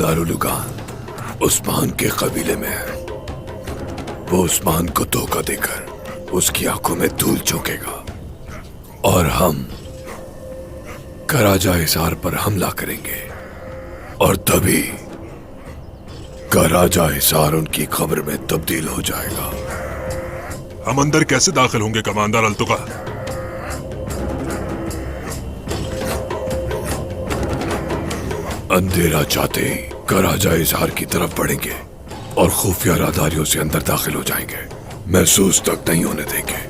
Commander लुगान Usman के कबीले में है। वो उस्मान को धोखा देकर उसकी आंखों में धूल झोंकेगा और हम कराजा हिसार पर हमला करेंगे और तभी कराजा हिसार उनकी खबर में तब्दील हो जाएगा। हम अंदर कैसे दाखिल होंगे कमांडर अल्तुका? अंधेरा चाहते ही कराजा हिसार की तरफ बढ़ेंगे और खुफिया राहदारियों से अंदर दाखिल हो जाएंगे। महसूस तक नहीं होने देंगे।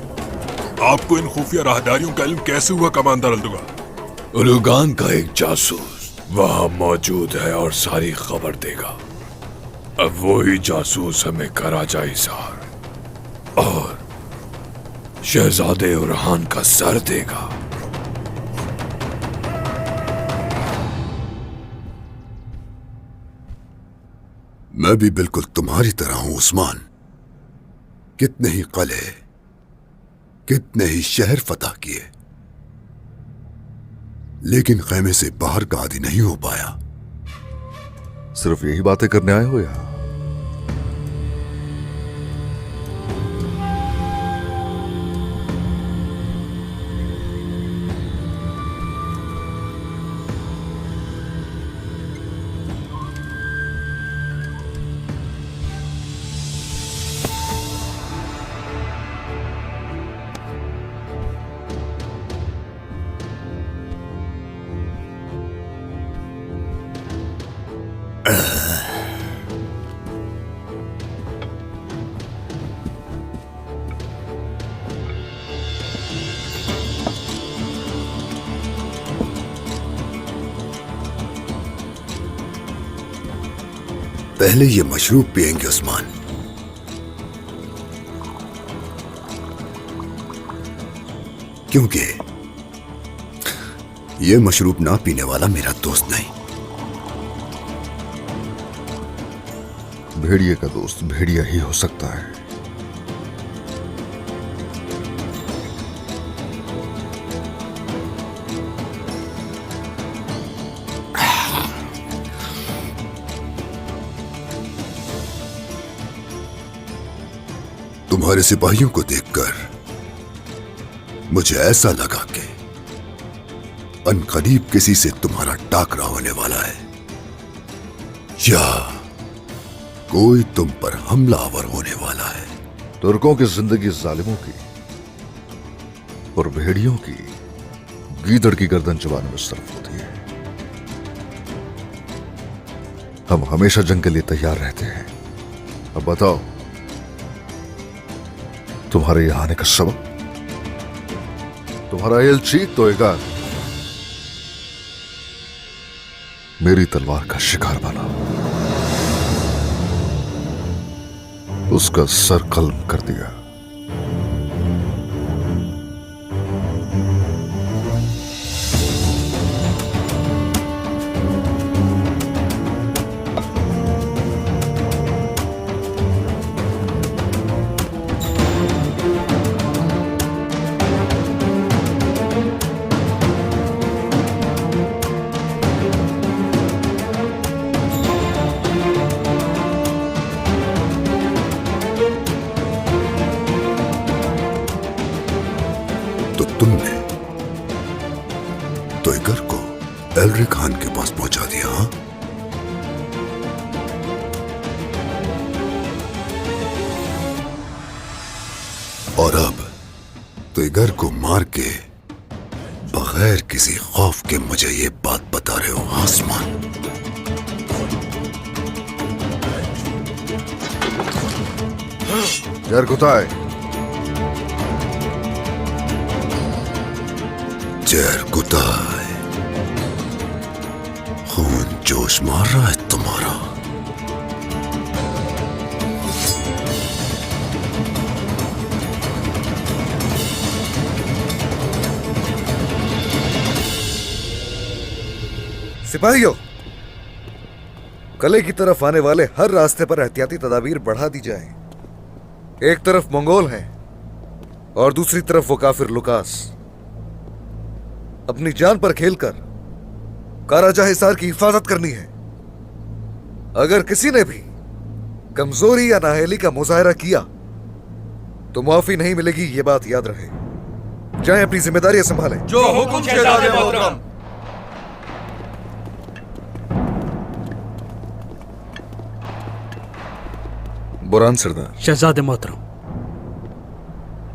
आपको इन खुफिया राहदारियों का इल्म कैसे हुआ कमांडर अल्तुका? उलुगान का एक जासूस वहां मौजूद है और सारी खबर देगा। अब वही जासूस हमें कराजा हिसार और शहजादे उरहान का सर देगा। मैं भी बिल्कुल तुम्हारी तरह हूं उस्मान। कितने ही किले, कितने ही शहर फतह किए, लेकिन खैमे से बाहर का आदि नहीं हो पाया। सिर्फ यही बातें करने आए हो यहां? पहले ये मशरूब पिएंगे उस्मान। क्योंकि ये मशरूब ना पीने वाला मेरा दोस्त नहीं। भेड़िए का दोस्त भेड़िया ही हो सकता है। तुम्हारे सिपाहियों को देखकर मुझे ऐसा लगा कि अनकरीब किसी से तुम्हारा टाकरा होने वाला है या कोई तुम पर हमलावर होने वाला है। तुर्कों की जिंदगी जालिमों की और भेड़ियों की गीदड़ की गर्दन चबाने में सर्फ होती है। हम हमेशा जंग के लिए तैयार रहते हैं। अब बताओ, तुम्हारे यहां आने का सबब? तुम्हारा एलची तोयगार मेरी तलवार का शिकार बना, उसका सर कल्म कर दिया। तो तुमने तोयगर को एलरी खान के पास पहुंचा दिया? हाँ, और अब तोयगर को मार के बगैर किसी खौफ के मुझे ये बात बता रहे हो आसमान? जरकुताय, जरकुताय, खून जोश मार रहा है तुम्हारा। सिपाहियों, किले की तरफ आने वाले हर रास्ते पर एहतियाती तदाबीर बढ़ा दी जाए। एक तरफ मंगोल हैं और दूसरी तरफ वो काफिर लुकास। अपनी जान पर खेलकर काराजा हिसार की हिफाजत करनी है। अगर किसी ने भी कमजोरी या नाअहली का मुजाहरा किया तो माफी नहीं मिलेगी, ये बात याद रहे। जाएं, अपनी जिम्मेदारियां संभालें। जो हुकुम शहजादे मोहतरम। बुरान सरदार। शहजादे मोहतरम।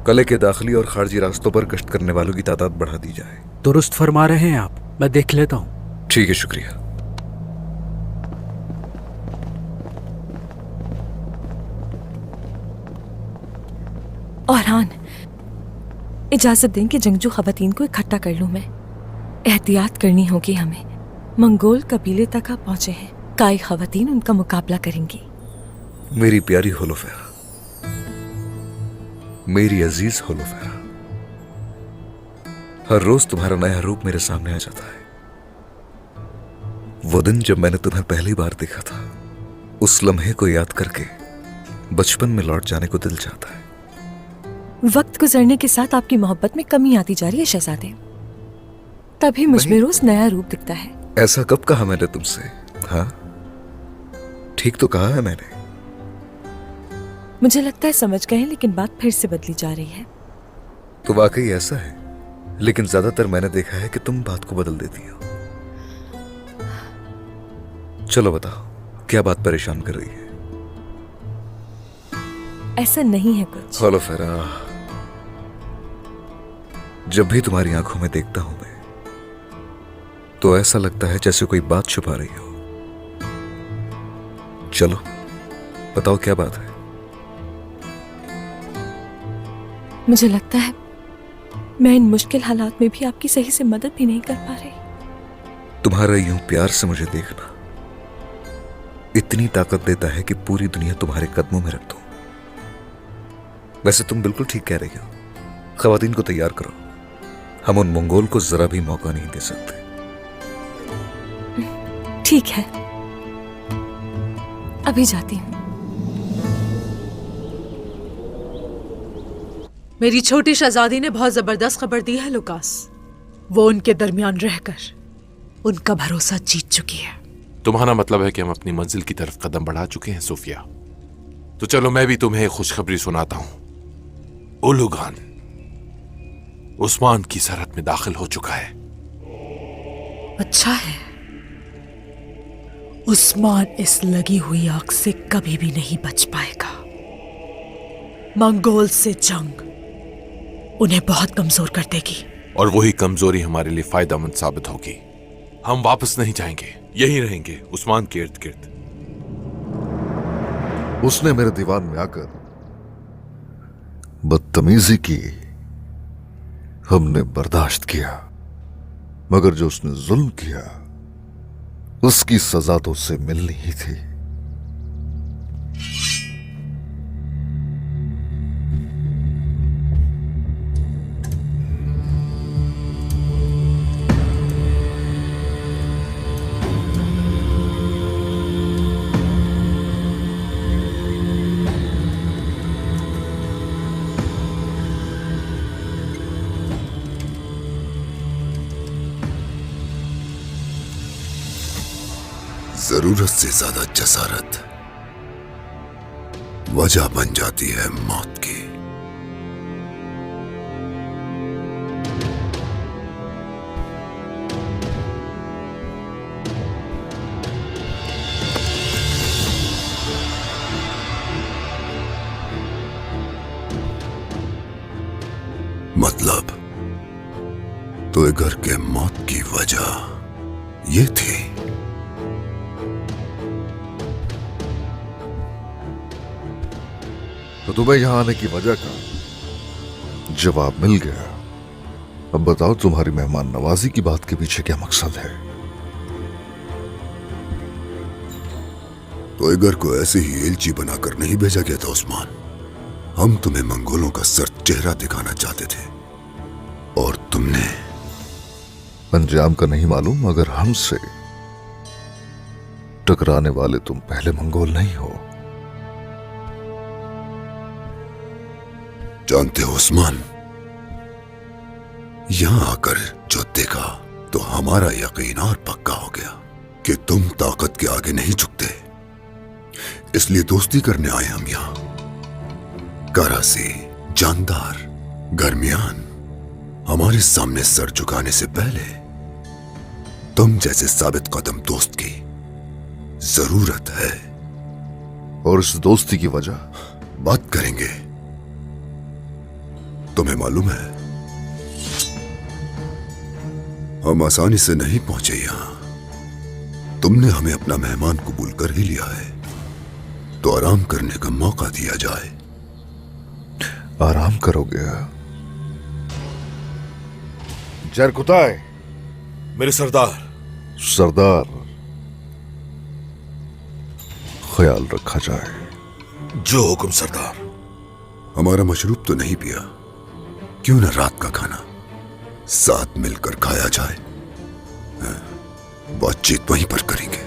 कले के दाखिली और खारजी रास्तों पर गश्त करने वालों की तादाद बढ़ा दी जाए। दुरुस्त फरमा रहे हैं आप, मैं देख लेता हूं। ठीक है, शुक्रिया। औरहान, इजाजत दें कि जंगजू खवातीन को इकट्ठा कर लूं मैं। एहतियात करनी होगी हमें। मंगोल कबीले तक आप पहुंचे हैं। काई खवातीन उनका मुकाबला करेंगी। मेरी प्यारी होलोफेरा, मेरी अजीज होलोफेरा, हर रोज तुम्हारा नया रूप मेरे सामने आ जाता है। वो दिन जब मैंने तुम्हें पहली बार देखा था, उस लम्हे को याद करके बचपन में लौट जाने को दिल चाहता है। वक्त गुजरने के साथ आपकी मोहब्बत में कमी आती जा रही है शहजादे। तभी मुझ में रोज नया रूप दिखता है। ऐसा कब कहा मैंने तुमसे? हाँ, ठीक तो कहा है मैंने। मुझे लगता है समझ गए हैं, लेकिन बात फिर से बदली जा रही है। तो वाकई ऐसा है, लेकिन ज्यादातर मैंने देखा है कि तुम बात को बदल देती हो। चलो बताओ, क्या बात परेशान कर रही है? ऐसा नहीं है कुछ। होलोफेरा, जब भी तुम्हारी आंखों में देखता हूं मैं, तो ऐसा लगता है जैसे कोई बात छुपा रही हो। चलो बताओ, क्या बात है? मुझे लगता है मैं इन मुश्किल हालात में भी आपकी सही से मदद भी नहीं कर पा रही। तुम्हारा यूं प्यार से मुझे देखना इतनी ताकत देता है कि पूरी दुनिया तुम्हारे कदमों में रख दूं। वैसे तुम बिल्कुल ठीक कह रही हो। खवातीन को तैयार करो, हम उन मंगोल को जरा भी मौका नहीं दे सकते। ठीक है, अभी जाती हूं। मेरी छोटी शहजादी ने बहुत जबरदस्त खबर दी है लुकास। वो उनके दरमियान रहकर उनका भरोसा जीत चुकी है। तुम्हारा मतलब है कि हम अपनी मंजिल की तरफ कदम बढ़ा चुके हैं सोफिया। तो चलो मैं भी तुम्हें एक खुशखबरी सुनाता हूं। ओलुगान उस्मान की सरहद में दाखिल हो चुका है। अच्छा है, उस्मान इस लगी हुई आग से कभी भी नहीं बच पाएगा। मंगोल से जंग उन्हें बहुत कमजोर कर देगी, और वही कमजोरी हमारे लिए फायदेमंद साबित होगी। हम वापस नहीं जाएंगे, यहीं रहेंगे उस्मान के इर्द गिर्द। उसने मेरे दीवान में आकर बदतमीजी की, हमने बर्दाश्त किया, मगर जो उसने जुल्म किया उसकी सजा तो उससे मिलनी ही थी। जरूरत से ज्यादा जसारत वजह बन जाती है मौत की। मतलब तोयगर के मौत की वजह ये थी। तो तुम्हें यहां आने की वजह का जवाब मिल गया। अब बताओ, तुम्हारी मेहमान नवाजी की बात के पीछे क्या मकसद है? तोयगर को ऐसे ही एलची बनाकर नहीं भेजा गया था उस्मान। हम तुम्हें मंगोलों का सर चेहरा दिखाना चाहते थे, और तुमने अंजाम का नहीं मालूम, मगर हमसे टकराने वाले तुम पहले मंगोल नहीं हो। जानते हो उस्मान, यहां आकर जो देखा तो हमारा यकीन और पक्का हो गया कि तुम ताकत के आगे नहीं झुकते। इसलिए दोस्ती करने आए हम यहां। करासी, जानदार, गर्मियान, हमारे सामने सर झुकाने से पहले तुम जैसे साबित कदम दोस्त की जरूरत है। और इस दोस्ती की वजह? बात करेंगे। तुम्हें मालूम है, हम आसानी से नहीं पहुंचे यहां। तुमने हमें अपना मेहमान कबूल कर ही लिया है, तो आराम करने का मौका दिया जाए। आराम करोगे? जरकुताय। मेरे सरदार। सरदार, ख्याल रखा जाए। जो हुक्म सरदार। हमारा मशरूब तो नहीं पिया, क्यों ना रात का खाना साथ मिलकर खाया जाए? बातचीत वहीं पर करेंगे।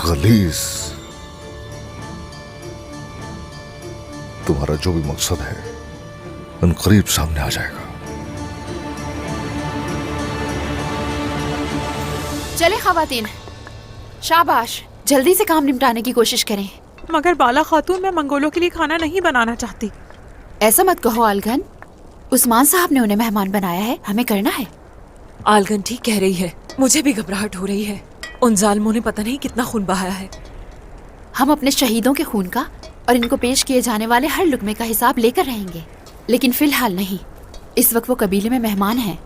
गलीज, तुम्हारा जो भी मकसद है अनकरीब सामने आ जाएगा। चले खवातीन, शाबाश, जल्दी से काम निपटाने की कोशिश करें। मगर बाला खातून, मैं मंगोलों के लिए खाना नहीं बनाना चाहती। ऐसा मत कहो आलगन, उस्मान साहब ने उन्हें मेहमान बनाया है, हमें करना है। आलगन ठीक कह रही है, मुझे भी घबराहट हो रही है। उन जालिमों ने पता नहीं कितना खून बहाया है। हम अपने शहीदों के खून का और इनको पेश किए जाने वाले हर लुकमे का हिसाब लेकर रहेंगे, लेकिन फिलहाल नहीं। इस वक्त वो कबीले में मेहमान हैं।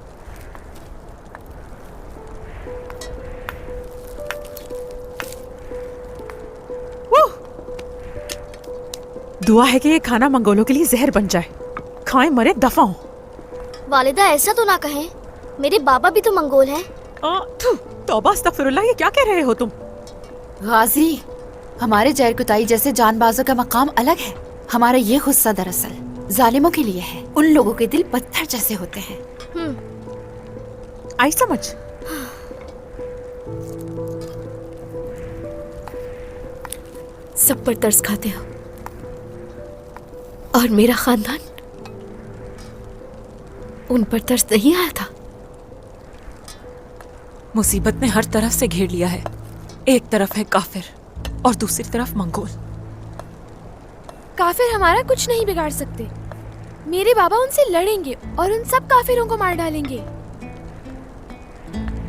दुआ है कि ये खाना मंगोलों के लिए जहर बन जाए, खाएं मरे दफा हो। वालिदा ऐसा तो ना कहें, मेरे बाबा भी तो मंगोल हैं। तौबा अस्तगफिरुल्लाह, ये क्या कह रहे हो तुम? गाजी, हमारे जरकुताई जैसे जानबाजों का मकाम अलग है। हमारा ये गुस्सा दरअसल जालिमों के लिए है। उन लोगों के दिल पत्थर जैसे होते हैं। आई समझ। सब पर तरस खाते हो, और मेरा खानदान उन पर तरस नहीं आया था। मुसीबत ने हर तरफ से घेर लिया है। एक तरफ है काफिर और दूसरी तरफ मंगोल। काफिर हमारा कुछ नहीं बिगाड़ सकते। मेरे बाबा उनसे लड़ेंगे और उन सब काफिरों को मार डालेंगे।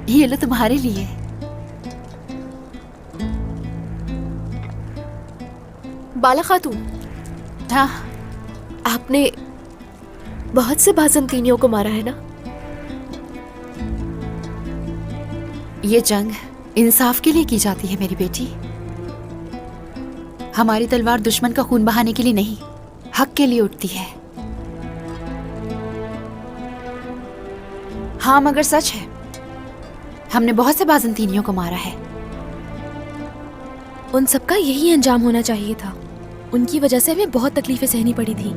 ये लो तुम्हारे लिए। बाला खातून, हाँ, आपने बहुत से बाज़ंतीनियों को मारा है ना? ये जंग इंसाफ के लिए की जाती है मेरी बेटी। हमारी तलवार दुश्मन का खून बहाने के लिए नहीं, हक के लिए उठती है। हाँ, मगर सच है, हमने बहुत से बाज़ंतीनियों को मारा है। उन सबका यही अंजाम होना चाहिए था। उनकी वजह से हमें बहुत तकलीफें सहनी पड़ी थी,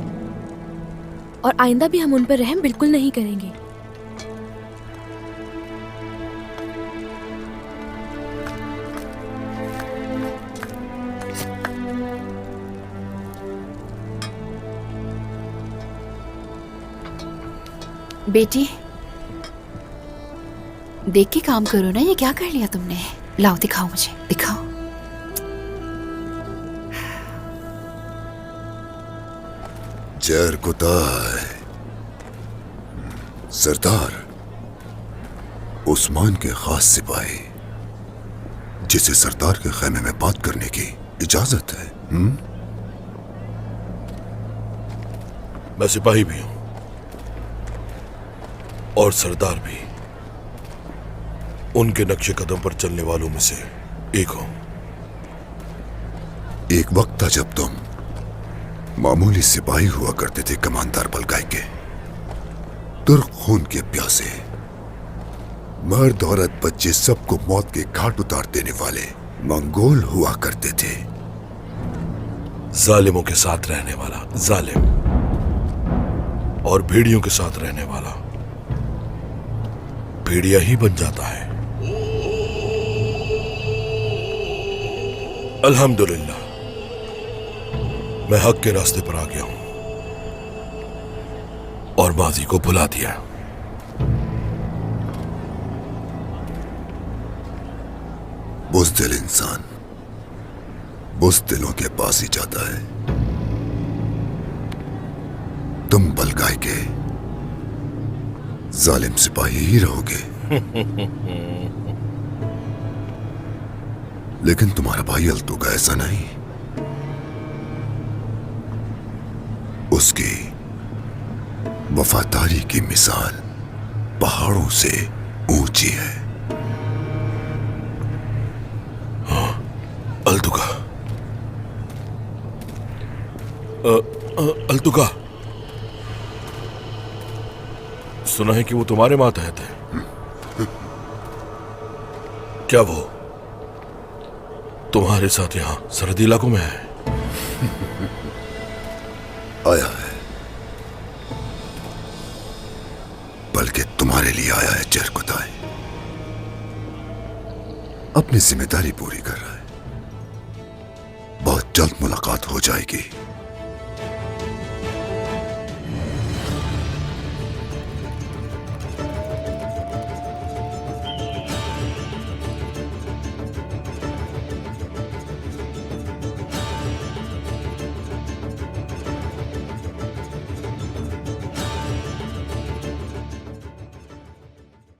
और आइंदा भी हम उन पर रहम बिल्कुल नहीं करेंगे। बेटी, देख के काम करो ना। ये क्या कर लिया तुमने? लाओ, दिखाओ मुझे, दिखाओ। जरकुताय, सरदार, उस्मान के खास सिपाही, जिसे सरदार के खेमे में बात करने की इजाजत है। मैं सिपाही भी हूं और सरदार भी। उनके नक्शे कदम पर चलने वालों में से एक हूं। एक वक्त था जब तुम मामूली सिपाही हुआ करते थे कमानदार बलगाई के। तुर्क खून के प्यासे, मर्द औरत बच्चे सबको मौत के घाट उतार देने वाले मंगोल हुआ करते थे। जालिमों के साथ रहने वाला जालिम और भेड़ियों के साथ रहने वाला भेड़िया ही बन जाता है। अल्हम्दुलिल्लाह, मैं हक के रास्ते पर आ गया हूं और माजी को भुला दिया। बुज़दिल इंसान बुज़दिलों के पास ही जाता है। तुम बलगाई के जालिम सिपाही ही रहोगे। लेकिन तुम्हारा भाई अल्तुगा ऐसा नहीं। उसकी वफादारी की मिसाल पहाड़ों से ऊंची है। अल्तुगा, अल्तुगा, सुना है कि वो तुम्हारे मातहत है। क्या वो तुम्हारे साथ यहां सरहदी इलाकों में है? आया है, बल्कि तुम्हारे लिए आया है जरकुताई। अपनी जिम्मेदारी पूरी कर रहा है। बहुत जल्द मुलाकात हो जाएगी।